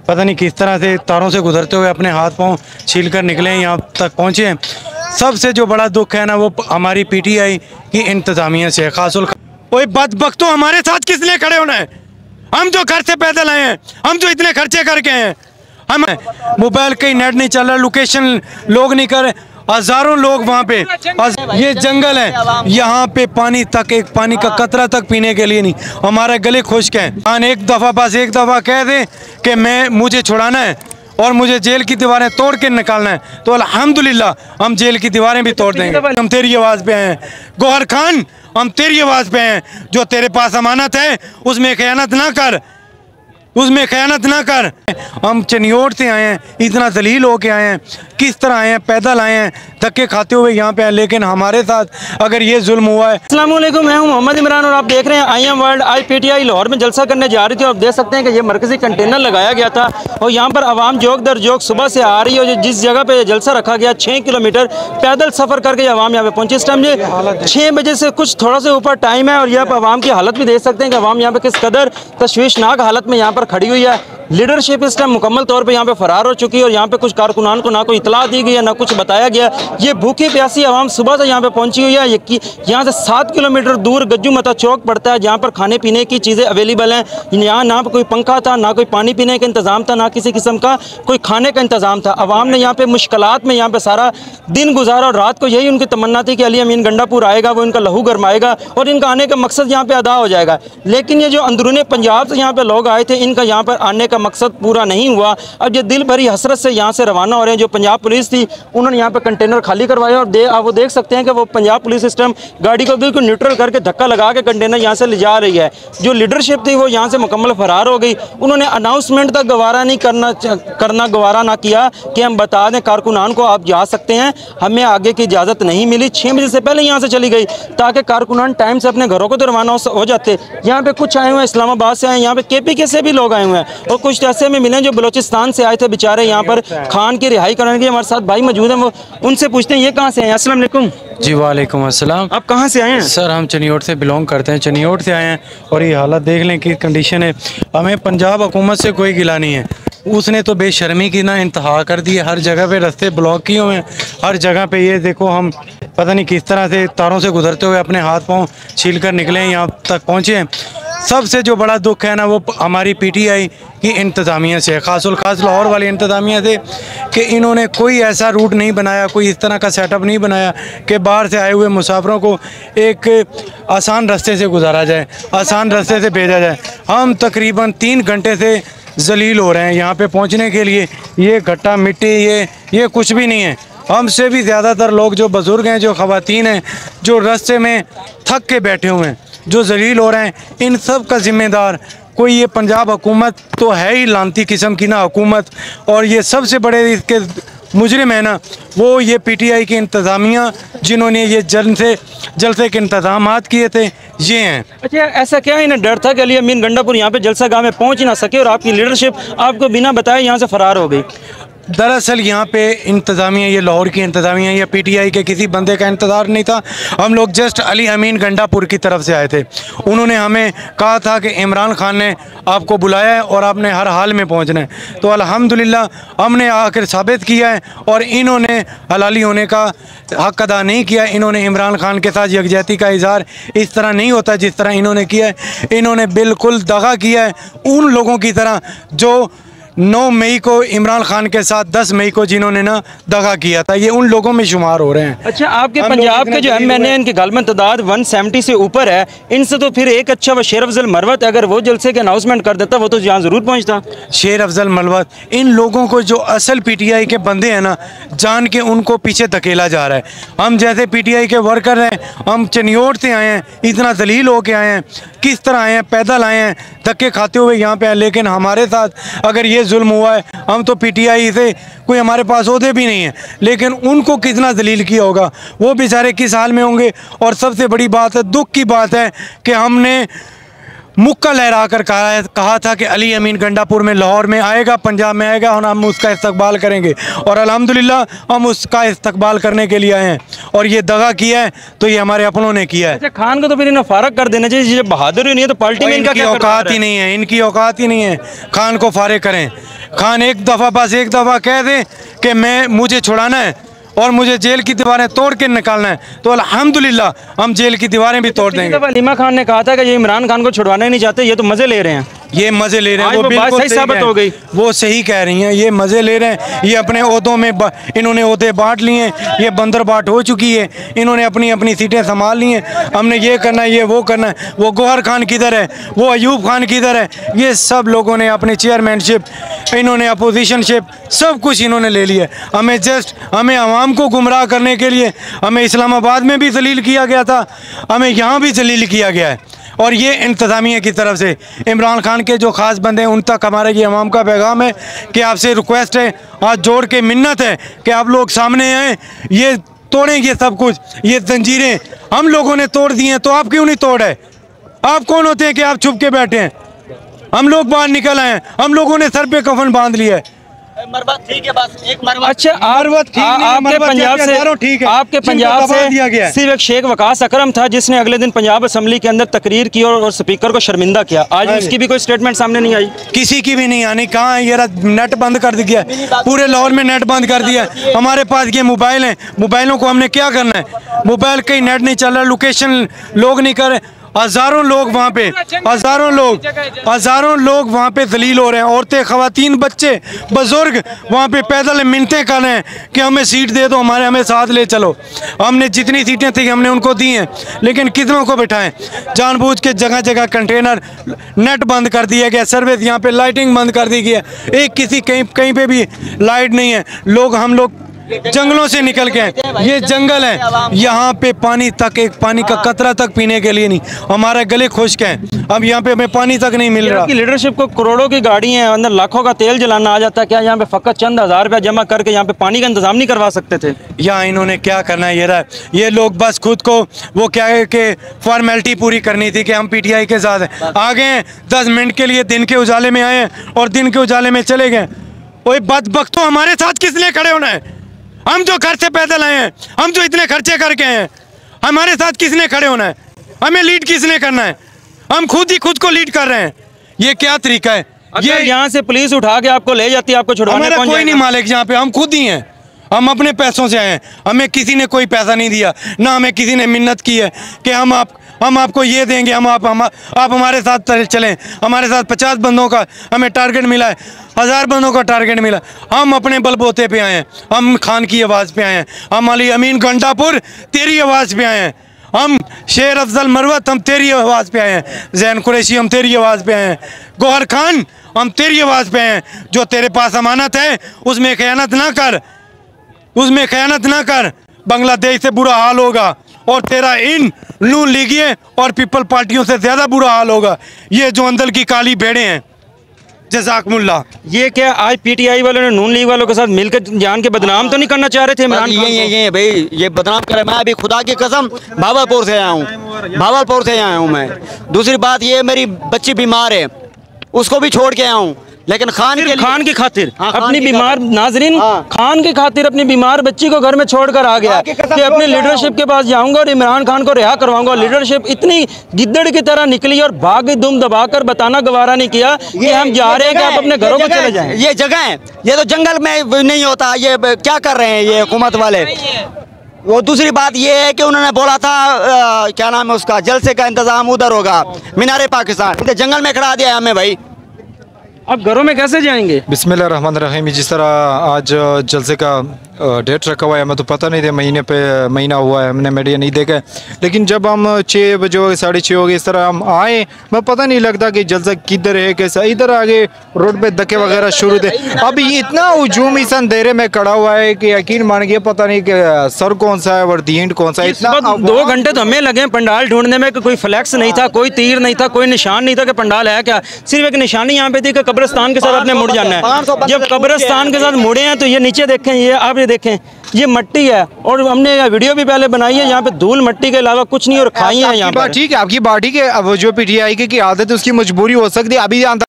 पता नहीं किस तरह से तारों से गुजरते हुए अपने हाथ पांव छील कर निकले हैं, यहाँ तक पहुँचे हैं। सबसे जो बड़ा दुख है ना वो हमारी पीटीआई की इंतज़ामिया से है। खासुल कोई बदबख्त तो हमारे साथ किस लिए खड़े होना है? हम जो घर से पैदल आए हैं, हम जो इतने खर्चे करके हैं, हम मोबाइल कहीं नेट नहीं चल रहा, लोकेशन लोग नहीं कर रहे, हज़ारों लोग वहाँ पे, ये जंगल है, यहाँ पे पानी तक, एक पानी का कतरा तक पीने के लिए नहीं, हमारे गले खुश्क हैं। एक दफ़ा कह दें कि मुझे छुड़ाना है और मुझे जेल की दीवारें तोड़ के निकालना है तो अल्हम्दुलिल्लाह हम जेल की दीवारें भी तोड़ देंगे। हम तेरी आवाज़ पे हैं गौहर खान, हम तेरी आवाज़ पे हैं। जो तेरे पास अमानत है उसमें खयानत ना कर, उसमें खयानत ना कर। हम चनियोट से आए हैं, इतना जलील होके आए हैं, किस तरह आए हैं, पैदल आए हैं, धक्के खाते हुए यहाँ पे आए, लेकिन हमारे साथ अगर ये जुल्म हुआ है। अस्सलाम वालेकुम, मैं हूं मोहम्मद इमरान और आप देख रहे हैं आई एम वर्ल्ड। आज पीटीआई लाहौर में जलसा करने जा रही थी और आप देख सकते हैं कि ये मरकजी कंटेनर लगाया गया था और यहाँ पर आवाम जोक दर जोक सुबह से आ रही है। और जिस जगह पे जलसा रखा गया 6 किलोमीटर पैदल सफ़र करके आवाम यहाँ पे पहुँची। इस टाइम ये 6 बजे से कुछ थोड़ा से ऊपर टाइम है और यहाँ पर आवाम की हालत भी देख सकते हैं कि आवाम यहाँ पे किस कदर तशवीशनाक हालत में यहाँ पर खड़ी हुई है। लीडरशिप इस टाइम मुकम्मल तौर पे यहाँ पे फरार हो चुकी है और यहाँ पे कुछ कारकुनान को ना कोई इतला दी गई है ना कुछ बताया गया। ये भूखी प्यासी आवाम सुबह से यहाँ पे पहुँची हुई है। यहाँ से 7 किलोमीटर दूर गज्जू मता चौक पड़ता है जहाँ पर खाने पीने की चीज़ें अवेलेबल हैं। यहाँ ना कोई पंखा था, ना कोई पानी पीने का इंतज़ाम था, ना किसी किस्म का कोई खाने का इंतज़ाम था। आवाम ने यहाँ पे मुश्किलात में यहाँ पे सारा दिन गुजारा और रात को यही उनकी तमन्ना थी कि अली अमीन गंडापुर आएगा, वो इनका लहू गरमाएगा और इनका आने का मकसद यहाँ पे अदा हो जाएगा। लेकिन ये जो अंदरूनी पंजाब से यहाँ पे लोग आए थे, इनका यहाँ पर आने का मकसद पूरा नहीं हुआ। अब ये दिल भरी हसरत से यहाँ से रवाना हो रहे हैं। जो पंजाब पुलिस थी उन्होंने यहाँ पे कंटेनर खाली करवाया और आप वो देख सकते हैं कि वो पंजाब पुलिस सिस्टम गाड़ी को बिल्कुल न्यूट्रल करके धक्का लगा के कंटेनर यहाँ से ले जा रही है। जो लीडरशिप थी वो यहाँ से मुकम्मल फरार हो गई। उन्होंने अनाउंसमेंट तक गवारा नहीं करना गवारा ना किया कि हम बता दें कारकुनान को आप जा सकते हैं, हमें आगे की इजाज़त नहीं मिली। 6 बजे से पहले यहाँ से चली गई ताकि कारकुनान टाइम से अपने घरों को तो रवाना हो जाते। यहाँ पे कुछ आए हुए हैं इस्लामाबाद से आए, यहाँ पे KPK से भी लोग आए हुए हैं और कुछ ऐसे में मिले जो बलोचिस्तान से आए थे बेचारे। यहाँ पर खान की रिहाई कराने के लिए हमारे साथ भाई मौजूद हैं, वो उनसे पूछते हैं ये कहाँ से हैं। अस्सलाम वालेकुम। जी वालेकुम अस्सलाम। आप कहाँ से आए हैं? सर हम चनियोट से बिलोंग करते हैं, चनियोट से आए हैं और ये हालत देख लें कि कंडीशन है। हमें पंजाब हुकूमत से कोई गिला नहीं है, उसने तो बेशर्मी की ना इंतहा कर दी है। हर जगह पे रास्ते ब्लॉक किए हुए हैं, हर जगह पे ये देखो हम पता नहीं किस तरह से तारों से गुजरते हुए अपने हाथ पांव छील कर निकले हैं, यहाँ तक पहुँचे हैं। सबसे जो बड़ा दुख है ना वो हमारी पीटीआई की इंतज़ामिया से है, खासुल खास लाहौर वाली इंतज़ामिया से, कि इन्होंने कोई ऐसा रूट नहीं बनाया, कोई इस तरह का सेटअप नहीं बनाया कि बाहर से आए हुए मुसाफिरों को एक आसान रास्ते से गुजारा जाए, आसान रास्ते से भेजा जाए। हम तकरीबन 3 घंटे से जलील हो रहे हैं यहाँ पे पहुँचने के लिए। ये गट्टा मिट्टी ये कुछ भी नहीं है। हमसे भी ज़्यादातर लोग जो बुज़ुर्ग हैं, जो ख़वातीन हैं, जो रास्ते में थक के बैठे हुए हैं, जो जलील हो रहे हैं, इन सब का ज़िम्मेदार कोई ये पंजाब हुकूमत तो है ही लानती किस्म की ना हुकूमत। और ये सबसे बड़े इसके मुजरिम है ना वो ये पीटीआई की इंतज़ामिया, जिन्होंने ये जलसे के इंतज़ामात किए थे, ये हैं। अच्छा, ऐसा क्या इन्हें डर था कि अली अमीन गंडापुर यहाँ पे जलसा गाह में पहुँच ही ना सके और आपकी लीडरशिप आपको बिना बताए यहाँ से फरार हो गई? दरअसल यहाँ पे इंतज़ामिया, ये लाहौर की इंतज़ामिया या पीटीआई के किसी बंदे का इंतज़ार नहीं था। हम लोग जस्ट अली अमीन गंडापुर की तरफ से आए थे। उन्होंने हमें कहा था कि इमरान खान ने आपको बुलाया है और आपने हर हाल में पहुँचना है। तो अल्हम्दुलिल्लाह हमने आकर साबित किया है और इन्होंने हलाली होने का हक़ अदा नहीं किया। इन्होंने इमरान खान के साथ यकजहती का इज़हार इस तरह नहीं होता जिस तरह इन्होंने किया है। इन्होंने बिल्कुल दगा किया है उन लोगों की तरह जो 9 मई को इमरान खान के साथ 10 मई को जिन्होंने ना दगा किया था, ये उन लोगों में शुमार हो रहे हैं। अच्छा, आपके पंजाब के जो MNA इनकी गालबन तादाद 170 से ऊपर है, इनसे तो फिर एक अच्छा वो शेर अफजल मरवत, अगर वो जलसे के अनाउंसमेंट कर देता वो तो यहाँ ज़रूर पहुँचता। शेर अफजल मरवत, इन लोगों को जो असल पीटीआई के बंदे हैं ना, जान के उनको पीछे धकेला जा रहा है। हम जैसे पीटीआई के वर्कर हैं, हम चनियोट से आए हैं, इतना जलील होके आए हैं, किस तरह आए हैं, पैदल आए हैं, धक्के खाते हुए यहाँ पे आए। लेकिन हमारे साथ अगर ये जुल्म हुआ है, हम तो पीटीआई से कोई हमारे पास ओहदे भी नहीं है, लेकिन उनको कितना जलील किया होगा, वो बेचारे किस हाल में होंगे। और सबसे बड़ी बात है, दुख की बात है कि हमने मुक्का लहरा कर कहा था कि अली अमीन गंडापुर में, लाहौर में आएगा, पंजाब में आएगा और हम उसका इस्तकबाल करेंगे। और अल्हम्दुलिल्लाह हम उसका इस्तकबाल करने के लिए आए हैं। और ये दगा किया है तो ये हमारे अपनों ने किया है। अच्छा, खान को तो फिर इन्हें फारग कर देना चाहिए, जब बहादुरी नहीं है तो पार्टी में इनका क्या औकात ही नहीं है, इनकी औकात ही नहीं है। खान को फारिग करें। खान एक दफ़ा कह दें कि मुझे छुड़ाना है और मुझे जेल की दीवारें तोड़ के निकालना है तो अल्हम्दुलिल्लाह हम जेल की दीवारें भी तोड़ देंगे। अलीमा खान ने कहा था कि ये इमरान खान को छुड़वाना ही नहीं चाहते, ये तो मजे ले रहे हैं। ये मज़े ले रहे हैं, वो बिल्कुल सही साबित हो गई। वो सही कह रही हैं, ये मज़े ले रहे हैं। ये अपने ओहदों में इन्होंने ओहदे बांट लिए हैं, ये बंदर बाट हो चुकी है, इन्होंने अपनी अपनी सीटें संभाल ली हैं। हमने ये करना है, ये वो करना है। वो गौहर खान किधर है, वो अयूब खान किधर है, ये सब लोगों ने अपनी चेयरमैनशिप, इन्होंने अपोजिशनशिप, सब कुछ इन्होंने ले लिया। हमें आवाम को गुमराह करने के लिए हमें इस्लामाबाद में भी जलील किया गया था, हमें यहाँ भी जलील किया गया है। और ये इंतज़ामिया की तरफ से इमरान खान के जो ख़ास बंदे हैं उन तक हमारा ये अवाम का पैगाम है कि आपसे रिक्वेस्ट है, आज जोड़ के मिन्नत है कि आप लोग सामने आएँ, ये तोड़ेंगे सब कुछ। ये जंजीरें हम लोगों ने तोड़ दी हैं तो आप क्यों नहीं तोड़े? आप कौन होते हैं कि आप छुप के बैठे हैं? हम लोग बाहर निकल आए हैं, हम लोगों ने सर पे कफन बांध लिया है। मरवत ठीक है, बस एक मरवत। अच्छा, आपके पंजाब से दिया गया सिर्फ एक शेख वकास अकरम था जिसने अगले दिन पंजाब असम्बली के अंदर तकरीर की और स्पीकर को शर्मिंदा किया। आज उसकी भी कोई स्टेटमेंट सामने नहीं आई, किसी की भी नहीं आनी। कहाँ है ये? नेट बंद कर दिया, पूरे लाहौर में नेट बंद कर दिया। हमारे पास ये मोबाइल हैं, मोबाइलों को हमने क्या करना है? मोबाइल कहीं नेट नहीं चल रहा, लोकेशन लोग नहीं कर रहे। हज़ारों लोग वहाँ पे, हज़ारों लोग वहाँ पे जलील हो रहे हैं। औरतें, ख़वातीन, बच्चे, बुजुर्ग वहाँ पे पैदल मिन्नतें कर रहे हैं कि हमें सीट दे दो, हमें साथ ले चलो। हमने जितनी सीटें थी हमने उनको दी हैं, लेकिन कितनों को बिठाएं? जानबूझ के जगह जगह कंटेनर, नेट बंद कर दिया गया, सर्विस यहाँ पे लाइटिंग बंद कर दी गई है। एक किसी कहीं पे भी लाइट नहीं है। हम लोग जंगलों से निकल के, ये जंगल है, यहाँ पे पानी तक, एक पानी का कतरा तक पीने के लिए नहीं। हमारे गले खुश्क हैं, अब यहाँ पे हमें पानी तक नहीं मिल रहा। लीडरशिप को करोड़ों की गाड़ी है, अंदर लाखों का तेल जलाना आ जाता है, क्या यहाँ पे फकत चंद हज़ार रुपया जमा करके यहाँ पे पानी का इंतजाम नहीं करवा सकते थे? यहाँ इन्होंने क्या करना है? ये लोग बस खुद को वो क्या है कि फॉर्मेलिटी पूरी करनी थी कि हम PTI के साथ हैं। आ गए 10 मिनट के लिए, दिन के उजाले में आए और दिन के उजाले में चले गए। कोई बदबख्तों, हमारे साथ किस लिए खड़े होना है? हम जो घर से पैदल आए हैं, हम जो इतने खर्चे करके आए हैं, हमारे साथ किसने खड़े होना है? हमें लीड किसने करना है? हम खुद ही खुद को लीड कर रहे हैं। ये क्या तरीका है? ये यहाँ से पुलिस उठा के आपको ले जाती है, आपको छुड़वाने हमारा कोई नहीं मालिक यहाँ पे, हम खुद ही हैं। हम अपने पैसों से आए हैं, हमें किसी ने कोई पैसा नहीं दिया, ना हमें किसी ने मिन्नत की है कि हम आपको ये देंगे, आप हमारे साथ चलें। हमारे साथ 50 बंदों का हमें टारगेट मिला है, 1000 बंदों का टारगेट मिला। हम अपने बलबोते पे आए हैं, हम खान की आवाज़ पे आए हैं, हम अली अमीन गंडापुर तेरी आवाज़ पे आए हैं, हम शेर अफजल मरवत हम तेरी आवाज़ पे आए हैं, जैन कुरैशी हम तेरी आवाज़ पे आए हैं, गौहर खान हम तेरी आवाज़ पे आए हैं। जो तेरे पास अमानत है उसमें खयानत ना कर, उसमें खयानत ना कर, बांग्लादेश से बुरा हाल होगा और तेरा इन नून लीगिए और पीपल पार्टियों से ज़्यादा बुरा हाल होगा। ये जो अंदर की काली भेड़ें हैं। जज़ाकुमुल्लाह। ये क्या आज PTI वालों ने नून लीग वालों के साथ मिलकर जान के बदनाम तो नहीं करना चाह रहे थे इमरान खान को? ये भाई ये बदनाम करे। मैं अभी खुदा की कसम भावलपुर से आया हूँ, भावलपुर से आया हूँ मैं। दूसरी बात ये, मेरी बच्ची बीमार है, उसको भी छोड़ के आया हूँ, लेकिन खान की खातिर अपनी बीमार नाजरीन, खान की खातिर अपनी बीमार बच्ची को घर में छोड़कर आ गया कि अपनी लीडरशिप के पास जाऊंगा और इमरान खान को रिहा करवाऊंगा। लीडरशिप इतनी गिद्दड़ की तरह निकली और भाग दुम दबाकर बताना गवारा नहीं किया कि हम जा रहे हैं कि आप अपने घरों में चले जाएं। ये जगह है, ये तो जंगल में नहीं होता। ये क्या कर रहे हैं ये हुकूमत वाले? वो दूसरी बात ये है कि उन्होंने बोला था क्या नाम है उसका, जलसे का इंतजाम उधर होगा, मीनारे पाकिस्तान, जंगल में खड़ा दिया हमें भाई। अब घरों में कैसे जाएंगे? बिस्मिल्लाहिर्रहमानिर्रहीम। जिस तरह आज जलसे का डेट रखा हुआ है, हमें तो पता नहीं था, महीना हुआ है, हमने मीडिया नहीं देखा। लेकिन जब हम 6 बजे हो गए, 6:30 हो गए, इस तरह हम आए, मैं पता नहीं लगता कि जलसा किधर है कैसा। इधर आगे रोड पे धक्के वगैरह शुरू थे। अब इतना हुजूम इस अंधेरे में खड़ा हुआ है कि यकीन मान गया, पता नहीं कि सर कौन सा है और दींड कौन सा है। इतना 2 घंटे तो हमें लगे पंडाल ढूंढने में, कोई फ्लैक्स नहीं था, कोई तीर नहीं था, कोई निशान नहीं था कि पंडाल है क्या। सिर्फ एक निशानी यहाँ पे थी कि कब्रिस्तान के साथ अपने मुड़ जाना है। जब कब्रिस्तान के साथ मुड़े हैं तो ये नीचे देखें, ये आप ये देखें, ये मट्टी है और हमने यह वीडियो भी पहले बनाई है, यहाँ पे धूल मट्टी के अलावा कुछ नहीं और खाई है यहाँ पर। ठीक है, आपकी बात ठीक है। अब जो पीटीआई की आदत है उसकी मजबूरी हो सकती है। अभी